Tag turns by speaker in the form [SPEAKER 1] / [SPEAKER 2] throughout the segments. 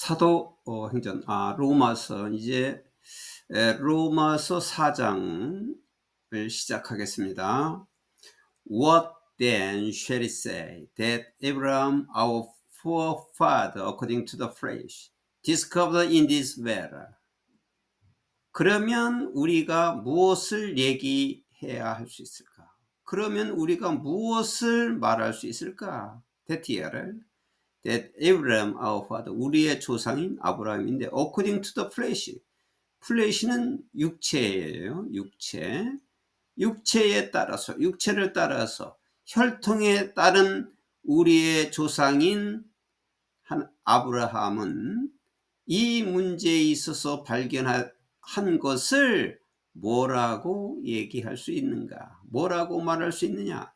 [SPEAKER 1] 사도 행전 로마서 이제 로마서 4장을 시작하겠습니다. What then shall it say that Abraham our forefather according to the flesh discovered in this matter? 그러면 우리가 무엇을 얘기해야 할 수 있을까? 그러면 우리가 무엇을 말할 수 있을까? that Abraham our father 우리의 조상인 아브라함인데 according to the flesh flesh는 육체예요. 육체에 따라서 육체를 따라서 혈통에 따른 우리의 조상인 아브라함은 이 문제에 있어서 발견한 것을 뭐라고 얘기할 수 있는가? 뭐라고 말할 수 있느냐?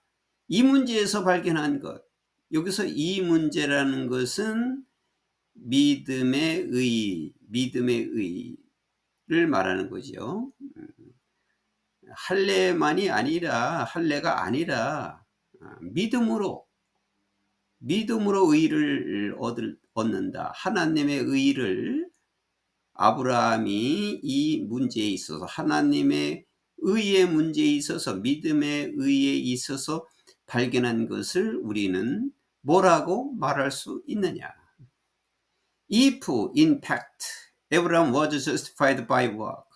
[SPEAKER 1] 이 문제에서 발견한 것. 여기서 이 문제라는 것은 믿음의 의를 말하는 거죠. 할례가 아니라 믿음으로 의를 얻는다. 하나님의 의를 아브라함이 이 문제에 있어서 하나님의 의의 문제에 있어서 믿음의 의에 있어서 발견한 것을 우리는 뭐라고 말할 수 있느냐? If in fact Abraham was justified by work.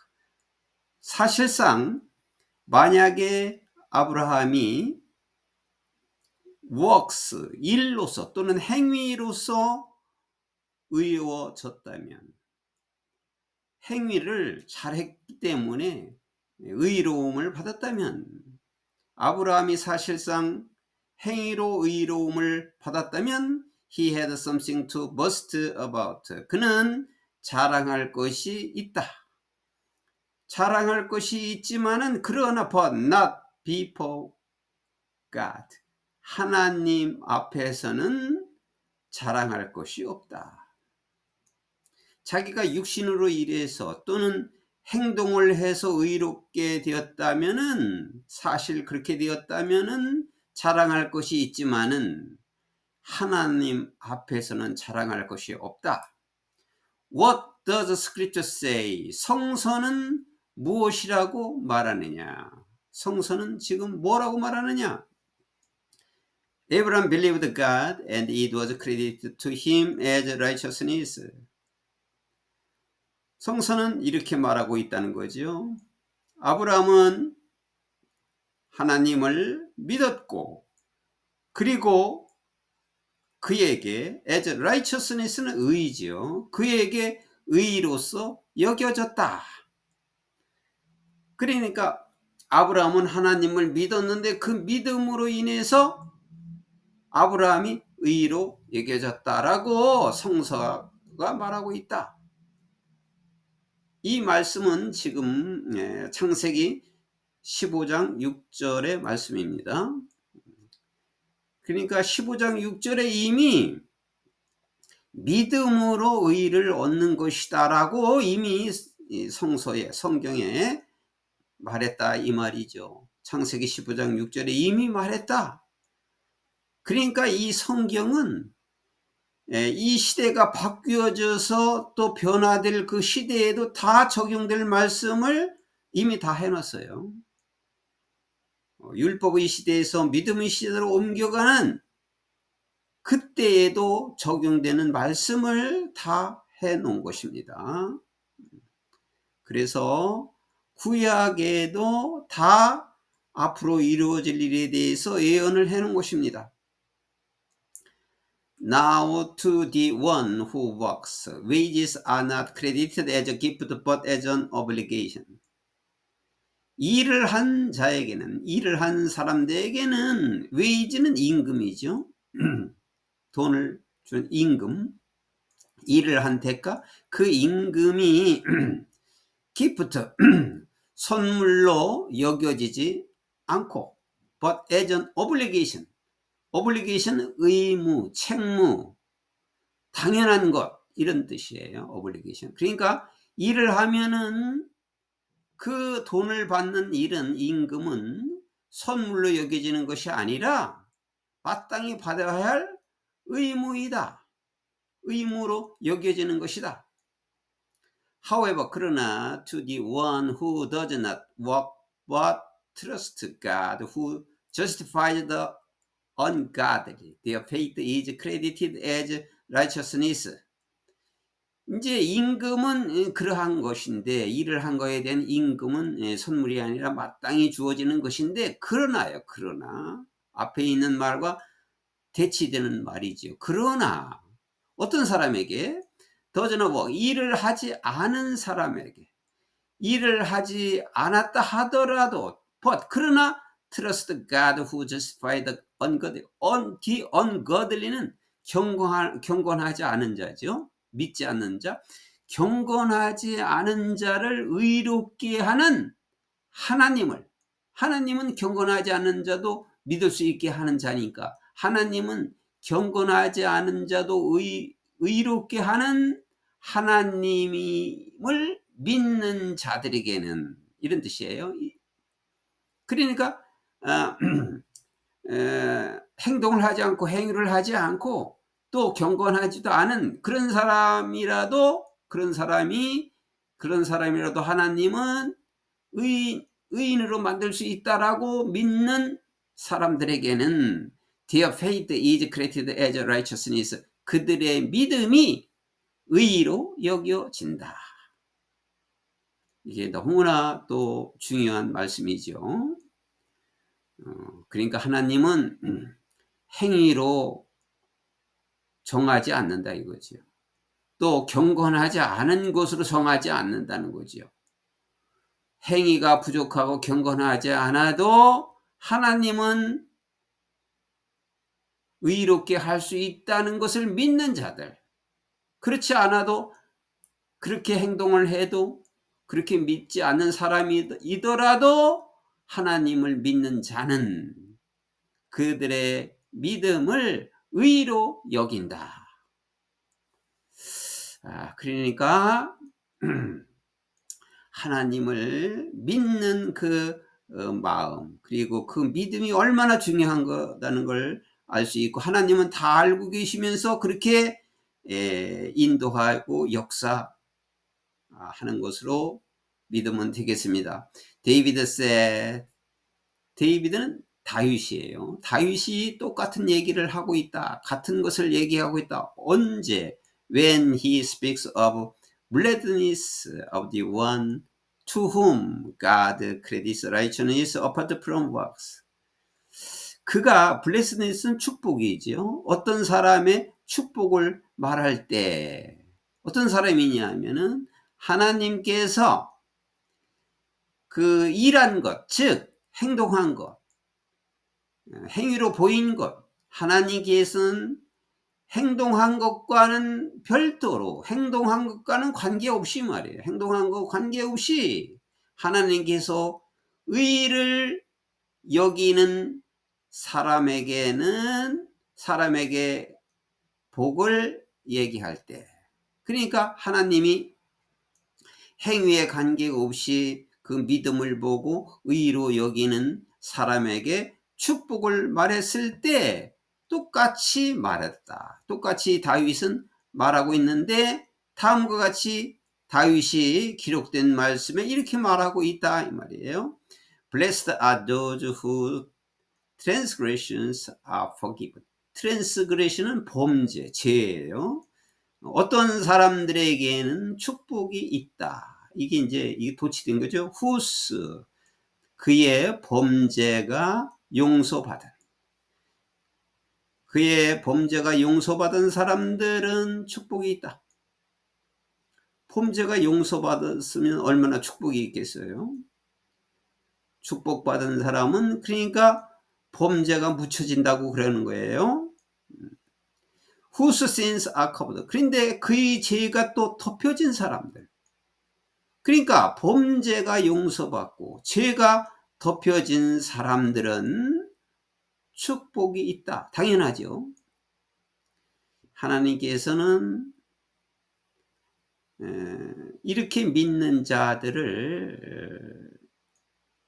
[SPEAKER 1] 사실상 만약에 아브라함이 works, 일로서 또는 행위로서 의로워졌다면, 행위를 잘했기 때문에 의로움을 받았다면, 아브라함이 사실상 행위로 의로움을 받았다면 he had something to boast about. 그는 자랑할 것이 있다. 자랑할 것이 있지만은 그러나 but not before God. 하나님 앞에서는 자랑할 것이 없다. 자기가 육신으로 일해서 또는 행동을 해서 의롭게 되었다면은 사실 그렇게 되었다면은 자랑할 것이 있지만은 하나님 앞에서는 자랑할 것이 없다. What does scripture say? 성서는 무엇이라고 말하느냐? 성서는 지금 뭐라고 말하느냐? Abraham believed God and it was credited to him as righteousness. 성서는 이렇게 말하고 있다는 거죠. 아브라함은 하나님을 믿었고 그리고 그에게 as righteousness는 의지요. 그에게 의로서 여겨졌다. 그러니까 아브라함은 하나님을 믿었는데 그 믿음으로 인해서 아브라함이 의로 여겨졌다라고 성서가 말하고 있다. 이 말씀은 지금 창세기 15장 6절의 말씀입니다. 그러니까 15장 6절에 이미 믿음으로 의를 얻는 것이다 라고 이미 성경에 말했다 이 말이죠. 창세기 15장 6절에 이미 말했다. 그러니까 이 성경은 이 시대가 바뀌어져서 또 변화될 그 시대에도 다 적용될 말씀을 이미 다 해놨어요. 율법의 시대에서 믿음의 시대로 옮겨가는 그때에도 적용되는 말씀을 다 해놓은 것입니다. 그래서 구약에도 다 앞으로 이루어질 일에 대해서 예언을 해놓은 것입니다. Now to the one who works, wages are not credited as a gift but as an obligation. 일을 한 자에게는, 일을 한 사람들에게는 wage는 임금이죠. 돈을 준 임금, 일을 한 대가, 그 임금이 gift, 선물로 여겨지지 않고 but as an obligation. obligation 의무, 책무, 당연한 것 이런 뜻이에요. obligation. 그러니까 일을 하면은 그 돈을 받는 일은 임금은 선물로 여겨지는 것이 아니라 마땅히 받아야 할 의무이다. 의무로 여겨지는 것이다. However, 그러나 to the one who does not walk but trust God, who justifies the ungodly, their faith is credited as righteousness. 이제 임금은 그러한 것인데, 일을 한 거에 대한 임금은 선물이 아니라 마땅히 주어지는 것인데, 그러나요, 그러나 앞에 있는 말과 대치되는 말이죠. 그러나 어떤 사람에게 does not work, 일을 하지 않은 사람에게, 일을 하지 않았다 하더라도 but 그러나 trust God who justify the ungodly, the ungodly는 경건하지 않은 자죠. 믿지 않는 자, 경건하지 않은 자를 의롭게 하는 하나님은 경건하지 않은 자도 믿을 수 있게 하는 자니까, 하나님은 경건하지 않은 자도 의롭게 하는 하나님을 믿는 자들에게는, 이런 뜻이에요. 그러니까 행동을 하지 않고 행위를 하지 않고 또 경건하지도 않은 그런 사람이라도 하나님은 의인으로 만들 수 있다라고 믿는 사람들에게는 their faith is credited as righteousness, 그들의 믿음이 의로 여겨진다. 이게 너무나 또 중요한 말씀이죠. 그러니까 하나님은 행위로 정하지 않는다 이거죠. 또 경건하지 않은 것으로 정하지 않는다는 거죠. 행위가 부족하고 경건하지 않아도 하나님은 의롭게 할 수 있다는 것을 믿는 자들, 그렇지 않아도 그렇게 행동을 해도 그렇게 믿지 않는 사람이더라도 하나님을 믿는 자는 그들의 믿음을 의로 여긴다. 그러니까 하나님을 믿는 그 마음, 그리고 그 믿음이 얼마나 중요한 거다는 걸 알 수 있고, 하나님은 다 알고 계시면서 그렇게 인도하고 역사하는 것으로 믿으면 되겠습니다. 데이비드는 다윗이에요. 다윗이 똑같은 얘기를 하고 있다. 같은 것을 얘기하고 있다. 언제? When he speaks of blessedness of the one to whom God credits righteousness apart from works. 그가 blessedness는 축복이죠. 어떤 사람의 축복을 말할 때 어떤 사람이냐 하면은 하나님께서 그 일한 것, 즉 행동한 것, 행위로 보인 것, 하나님께서는 행동한 것과는 별도로, 행동한 것과는 관계없이 말이에요. 행동한 것 관계없이 하나님께서 의를 여기는 사람에게 복을 얘기할 때, 그러니까 하나님이 행위에 관계없이 그 믿음을 보고 의로 여기는 사람에게 축복을 말했을 때 똑같이 말했다. 똑같이 다윗은 말하고 있는데, 다음과 같이 다윗이 기록된 말씀에 이렇게 말하고 있다 이 말이에요. Blessed are those whose transgressions are forgiven. transgression은 범죄, 죄예요. 어떤 사람들에게는 축복이 있다. 이게 도치된 거죠. whose, 그의 범죄가 용서받은. 그의 범죄가 용서받은 사람들은 축복이 있다. 범죄가 용서받았으면 얼마나 축복이 있겠어요. 축복받은 사람은 그러니까 범죄가 묻혀진다고 그러는 거예요. whose sins are covered. 그런데 그의 죄가 또 덮여진 사람들. 그러니까 범죄가 용서받고 죄가 덮여진 사람들은 축복이 있다. 당연하죠. 하나님께서는 이렇게 믿는 자들을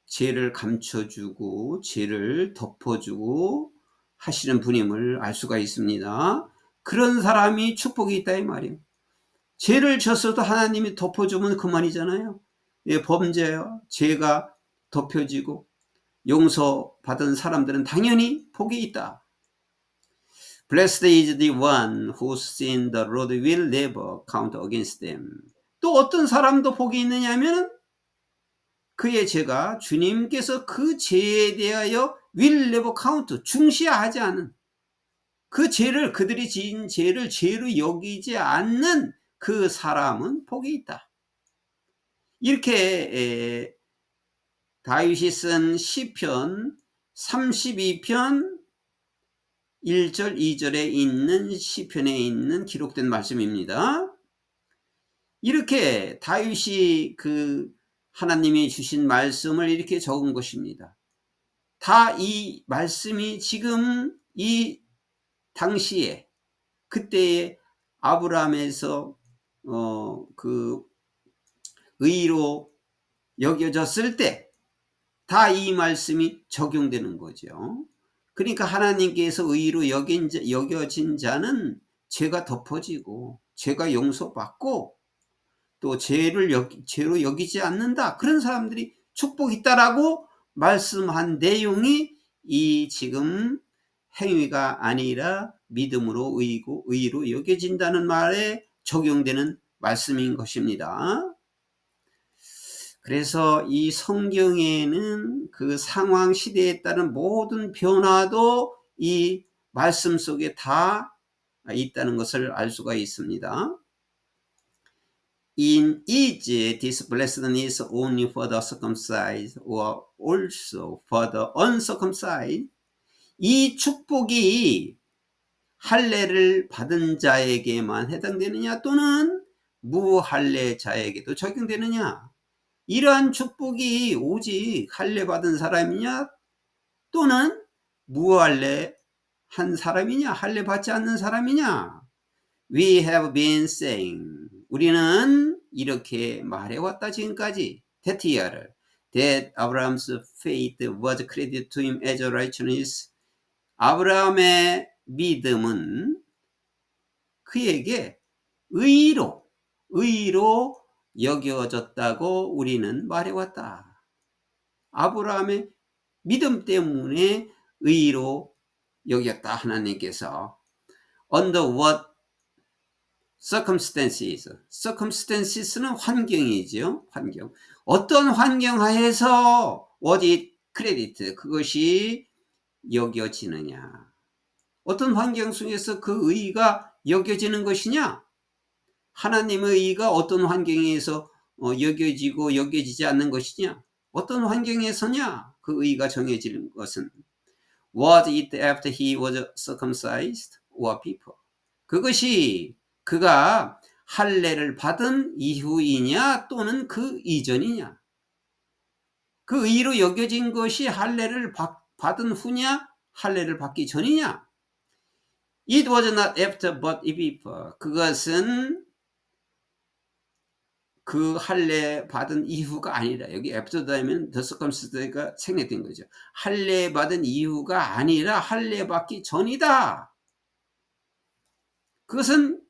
[SPEAKER 1] 죄를 감춰주고 죄를 덮어주고 하시는 분임을 알 수가 있습니다. 그런 사람이 축복이 있다 이 말이에요. 죄를 졌어도 하나님이 덮어주면 그만이잖아요. 예, 범죄와 죄가 덮여지고 용서받은 사람들은 당연히 복이 있다. Blessed is the one whose sin the Lord will never count against them. 또 어떤 사람도 복이 있느냐면 그의 죄가 주님께서 그 죄에 대하여 will never count, 중시하지 않은 그 죄를, 그들이 지은 죄를 죄로 여기지 않는 그 사람은 복이 있다. 이렇게 다윗이 쓴 시편 32편 1절 2절에 있는 시편에 있는 기록된 말씀입니다. 이렇게 다윗이 그 하나님이 주신 말씀을 이렇게 적은 것입니다. 다 이 말씀이 지금 이 당시에 그때의 아브라함에서 그 의로 여겨졌을 때 다 이 말씀이 적용되는 거죠. 그러니까 하나님께서 의로 여겨진 자는 죄가 덮어지고 죄가 용서받고 또 죄로 여기지 않는다. 그런 사람들이 축복이 있다라고 말씀한 내용이 이 지금 행위가 아니라 믿음으로 의로 여겨진다는 말에 적용되는 말씀인 것입니다. 그래서 이 성경에는 그 상황 시대에 따른 모든 변화도 이 말씀 속에 다 있다는 것을 알 수가 있습니다. In is this blessedness only for the circumcised or also for the uncircumcised? 이 축복이 할례를 받은 자에게만 해당되느냐 또는 무할례자에게도 적용되느냐? 이러한 축복이 오직 할례 받은 사람이냐 또는 무할례 한 사람이냐, 할례 받지 않는 사람이냐? We have been saying, 우리는 이렇게 말해왔다 지금까지 that year, that Abraham's faith was credited to him as righteousness. 아브라함의 믿음은 그에게 의로 여겨졌다고 우리는 말해왔다. 아브라함의 믿음 때문에 의로 여겼다 하나님께서. Under what circumstances는 환경이죠. 환경. 어떤 환경 하에서 was it credit, 그것이 여겨지느냐. 어떤 환경 속에서 그 의가 여겨지는 것이냐. 하나님의 의가 어떤 환경에서 여겨지고 여겨지지 않는 것이냐. 어떤 환경에서냐. 그 의가 정해지는 것은 was it after he was circumcised or before? 그것이 그가 할례를 받은 이후이냐 또는 그 이전이냐. 그 의로 여겨진 것이 할례를 받은 후냐 할례를 받기 전이냐. It was not after but before. 그것은 그 할례 받은 이후가 아니라, 여기 after다 하면 the circumstance가 생략된 거죠. 할례 받은 이후가 아니라 할례 받기 전이다. 그것은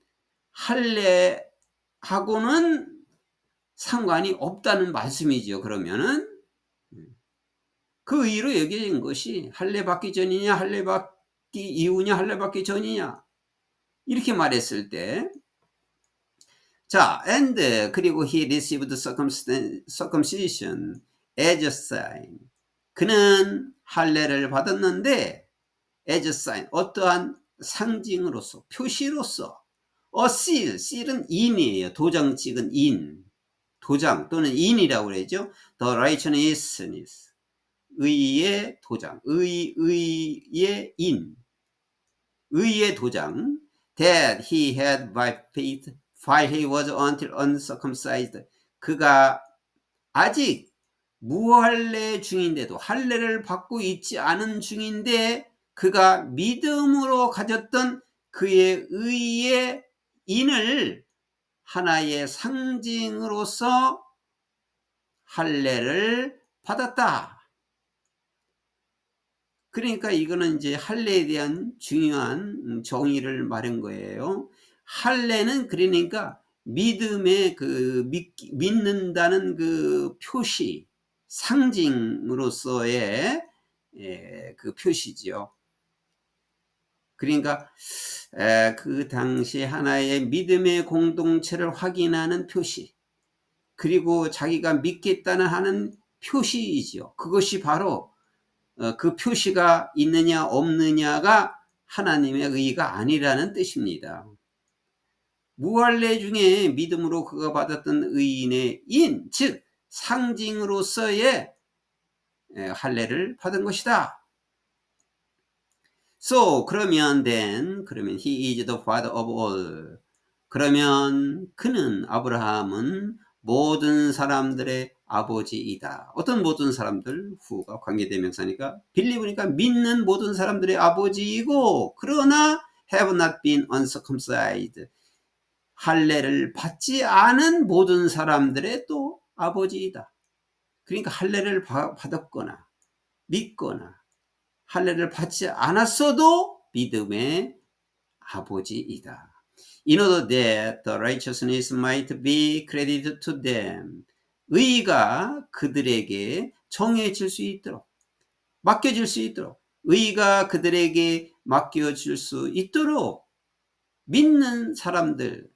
[SPEAKER 1] 할례하고는 상관이 없다는 말씀이죠. 그러면은 그 의로 여겨진 것이 할례 받기 전이냐 할례 받기 이후냐 할례 받기 전이냐 이렇게 말했을 때, 자, and 그리고 he received circumcision as a sign. 그는 할례를 받았는데 as a sign, 어떠한 상징으로서, 표시로서. a seal, seal은 인이에요. 도장 찍은 인, 도장 또는 인이라고 그러죠. the righteousness, 의의 도장, 의의 인, 의의 도장. that he had by faith while he was until uncircumcised. 그가 아직 무할례 중인데도, 할례를 받고 있지 않은 중인데 그가 믿음으로 가졌던 그의 의의 인을 하나의 상징으로서 할례를 받았다. 그러니까 이거는 이제 할례에 대한 중요한 정의를 말한 거예요. 할례는 그러니까 믿음의 그 믿는다는 그 표시, 상징으로서의 그 표시지요. 그러니까 그 당시 하나의 믿음의 공동체를 확인하는 표시, 그리고 자기가 믿겠다는 하는 표시이지요. 그것이 바로 그 표시가 있느냐 없느냐가 하나님의 의가 아니라는 뜻입니다. 무할례 중에 믿음으로 그가 받았던 의인의 인, 즉 상징으로서의 할례를 받은 것이다. So 그러면 he is the father of all. 그러면 그는, 아브라함은 모든 사람들의 아버지이다. 어떤 모든 사람들? 후가 관계대명사니까 빌리브니까 믿는 모든 사람들의 아버지이고, 그러나 have not been uncircumcised, 할례를 받지 않은 모든 사람들의 또 아버지이다. 그러니까 할례를 받았거나 믿거나 할례를 받지 않았어도 믿음의 아버지이다. In order that the righteousness might be credited to them. 의가 그들에게 정해질 수 있도록, 맡겨질 수 있도록, 의가 그들에게 맡겨질 수 있도록 믿는 사람들,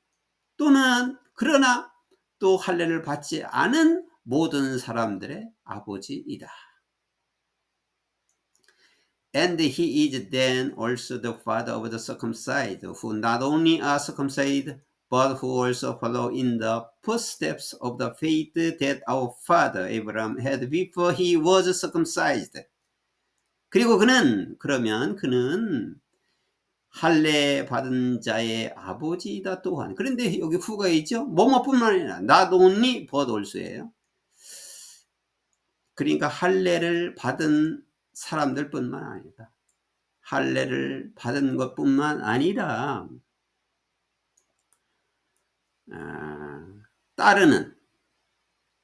[SPEAKER 1] 또는 그러나 또 할례를 받지 않은 모든 사람들의 아버지이다. And he is then also the father of the circumcised, who not only are circumcised, but who also follow in the footsteps of the faith that our father Abraham had before he was circumcised. 그리고 그러면 그는 할례 받은 자의 아버지이다 또한. 그런데 여기 후가 있죠. 뭐뭐뿐만 아니라 not only but also예요. 그러니까 할례를 받은 사람들뿐만 아니다. 할례를 받은 것뿐만 아니라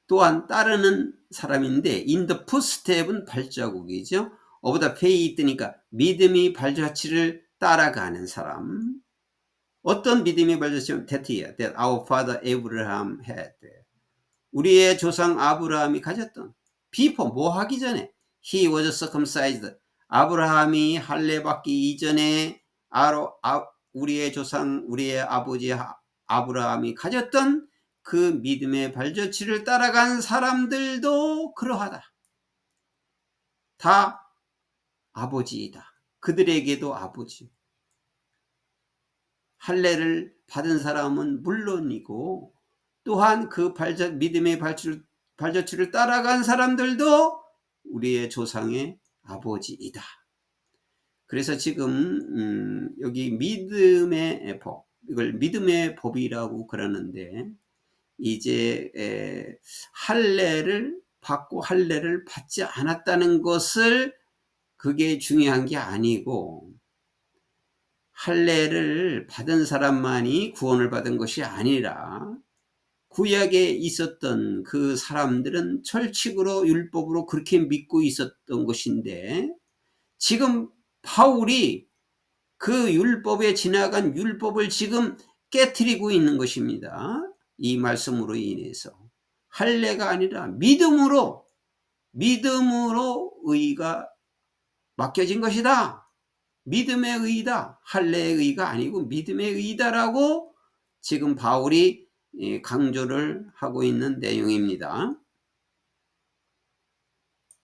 [SPEAKER 1] 또한 따르는 사람인데, in the footstep은 발자국이죠. of the faith니까 믿음이 발자취를 따라가는 사람. 어떤 믿음이 발자취는 that our father Abraham had. 우리의 조상 아브라함이 가졌던, before 뭐 하기 전에 he was circumcised. 아브라함이 할례 받기 이전에 우리의 조상, 우리의 아버지 아브라함이 가졌던 그 믿음의 발자취를 따라간 사람들도 그러하다. 다 아버지이다. 그들에게도 아버지. 할례를 받은 사람은 물론이고, 또한 그 믿음의 발자취를 따라간 사람들도 우리의 조상의 아버지이다. 그래서 지금 여기 믿음의 법, 이걸 믿음의 법이라고 그러는데, 이제 할례를 받고 할례를 받지 않았다는 것을, 그게 중요한 게 아니고, 할례를 받은 사람만이 구원을 받은 것이 아니라 구약에 있었던 그 사람들은 철칙으로 율법으로 그렇게 믿고 있었던 것인데, 지금 바울이 그 율법에 지나간 율법을 지금 깨트리고 있는 것입니다. 이 말씀으로 인해서 할례가 아니라 믿음으로 의가 맡겨진 것이다. 믿음의 의다. 할례의 의가 아니고 믿음의 의다라고 지금 바울이 강조를 하고 있는 내용입니다.